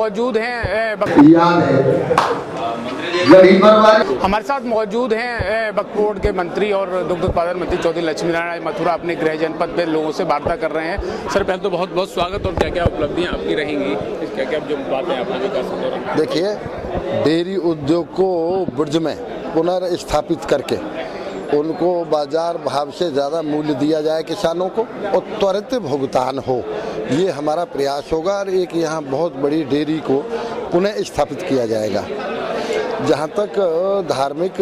मौजूद हैं याद है हमारे साथ मौजूद हैं वक्फ बोर्ड के मंत्री और दुग्ध उत्पादन मंत्री चौधरी लक्ष्मी नारायण मथुरा अपने गृह जनपद में लोगों से वार्ता कर रहे हैं। सर पहले तो बहुत बहुत स्वागत। और क्या क्या उपलब्धियां आपकी रहेंगी, क्या क्या जो बातें आपने विकास के दौरान? देखिए, डेयरी उद्योग को बुर्ज में पुनर्स्थापित करके उनको बाजार भाव से ज़्यादा मूल्य दिया जाए किसानों को और त्वरित भुगतान हो, ये हमारा प्रयास होगा। और एक यहाँ बहुत बड़ी डेयरी को पुनः स्थापित किया जाएगा। जहाँ तक धार्मिक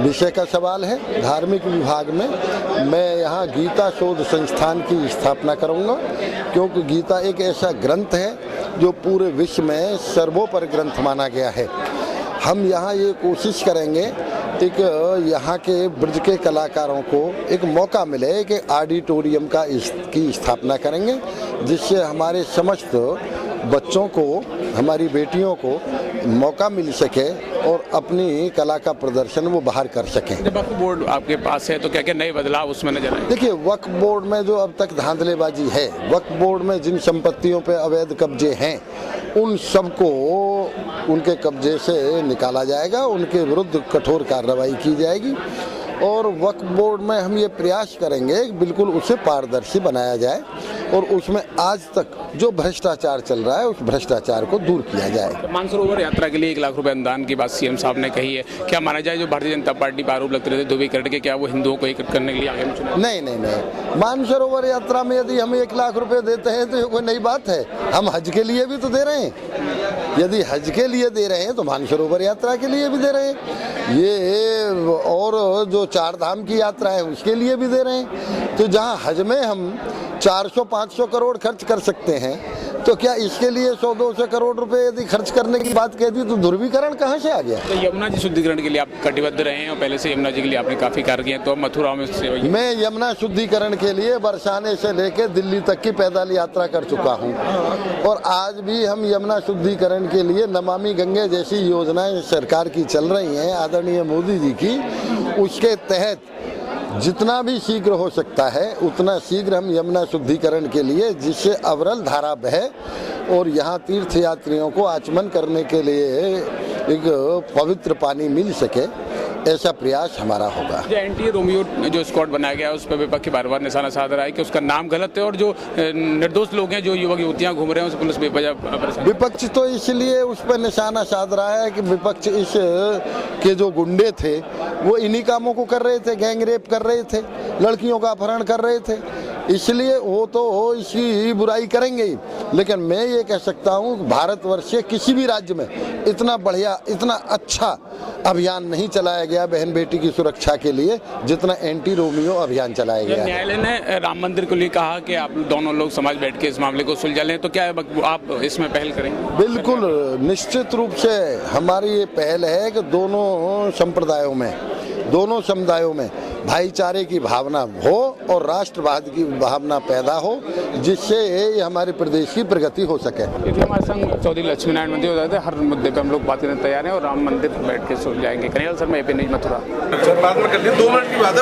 विषय का सवाल है, धार्मिक विभाग में मैं यहाँ गीता शोध संस्थान की स्थापना करूँगा, क्योंकि गीता एक ऐसा ग्रंथ है जो पूरे विश्व में सर्वोपरि ग्रंथ माना गया है। हम यहाँ ये कोशिश करेंगे एक यहाँ के ब्रज के कलाकारों को एक मौका मिले कि ऑडिटोरियम की स्थापना करेंगे, जिससे हमारे समस्त बच्चों को, हमारी बेटियों को मौका मिल सके और अपनी कला का प्रदर्शन वो बाहर कर सकें। जब वक्फ बोर्ड आपके पास है तो क्या क्या नए बदलाव उसमें नजर आए? देखिए, वक्फ बोर्ड में जो अब तक धांधलेबाजी है, वक्फ बोर्ड में जिन संपत्तियों पे अवैध कब्जे हैं उन सबको उनके कब्जे से निकाला जाएगा, उनके विरुद्ध कठोर कार्रवाई की जाएगी। और वक्फ बोर्ड में हम ये प्रयास करेंगे बिल्कुल उसे पारदर्शी बनाया जाए और उसमें आज तक जो भ्रष्टाचार चल रहा है उस भ्रष्टाचार को दूर किया जाए। मानसरोवर यात्रा के लिए 1 लाख रुपए अनुदान की बात सीएम साहब ने कही है। क्या माना जाए जो भारतीय जनता पार्टी पर आरोप लगते रहते ध्रुवीकरण के, क्या वो हिंदुओं को एकत्र करने के लिए आगे चुनाव? नहीं, मानसरोवर यात्रा में यदि हम 1 लाख रुपए देते हैं तो ये कोई नई बात है। हम हज के लिए भी तो दे रहे हैं। यदि हज के लिए दे रहे हैं तो मानसरोवर यात्रा के लिए भी दे रहे हैं। ये और जो 4 धाम की यात्रा है उसके लिए भी दे रहे हैं। तो जहाँ हज में हम 400-500 करोड़ खर्च कर सकते हैं, तो क्या इसके लिए 100-200 करोड़ रुपए यदि खर्च करने की बात कह दी तो ध्रुवीकरण कहाँ से आ गया? तो यमुना जी शुद्धिकरण के लिए आप कटिबद्ध रहे हैं और पहले से यमुना जी के लिए आपने काफी कार्य किए हैं, तो मथुरा में मैं यमुना शुद्धिकरण के लिए बरसाने से लेकर दिल्ली तक की पैदल यात्रा कर चुका हूँ। और आज भी हम यमुना शुद्धिकरण के लिए नमामि गंगे जैसी योजनाएं सरकार की चल रही हैं, आदरणीय मोदी जी की, उसके तहत जितना भी शीघ्र हो सकता है उतना शीघ्र हम यमुना शुद्धिकरण के लिए, जिससे अविरल धारा बहे और यहाँ तीर्थ यात्रियों को आचमन करने के लिए एक पवित्र पानी मिल सके, ऐसा प्रयास हमारा होगा। जो एंटी रोमियो जो स्क्वाड बनाया गया है उस पर विपक्ष की बार-बार निशाना साध रहा है कि उसका नाम गलत है और जो निर्दोष लोग हैं, जो युवक युवतियां घूम रहे हैं, उस पुलिस बेवजह। विपक्ष तो इसलिए उस पर निशाना साध रहा है कि विपक्ष इस के जो गुंडे थे वो इन्हीं कामों को कर रहे थे, गैंग रेप कर रहे थे, लड़कियों का अपहरण कर रहे थे, इसलिए वो तो इसकी बुराई करेंगे ही। लेकिन मैं ये कह सकता हूँ भारतवर्ष के किसी भी राज्य में इतना बढ़िया, इतना अच्छा अभियान नहीं चलाया गया बहन बेटी की सुरक्षा के लिए जितना एंटी रोमियो अभियान चलाया गया। न्यायालय ने राम मंदिर को लिए कहा कि आप दोनों लोग समाज बैठ के इस मामले को सुलझा लें, तो क्या आप इसमें पहल करेंगे? बिल्कुल, निश्चित रूप से हमारी ये पहल है कि दोनों संप्रदायों में, दोनों समुदायों में भाईचारे की भावना हो और राष्ट्रवाद की भावना पैदा हो, जिससे हमारे प्रदेश की प्रगति हो सके। हमारे संग चौधरी लक्ष्मी नारायण मंत्री होते हैं, हर मुद्दे पे हम लोग बात करने तैयार हैं और राम मंदिर बैठ के सुलझाएंगे। कन्हैया सर, मैं एपी न्यूज़ मथुरा। बाद में कर 2 मिनट की बात है।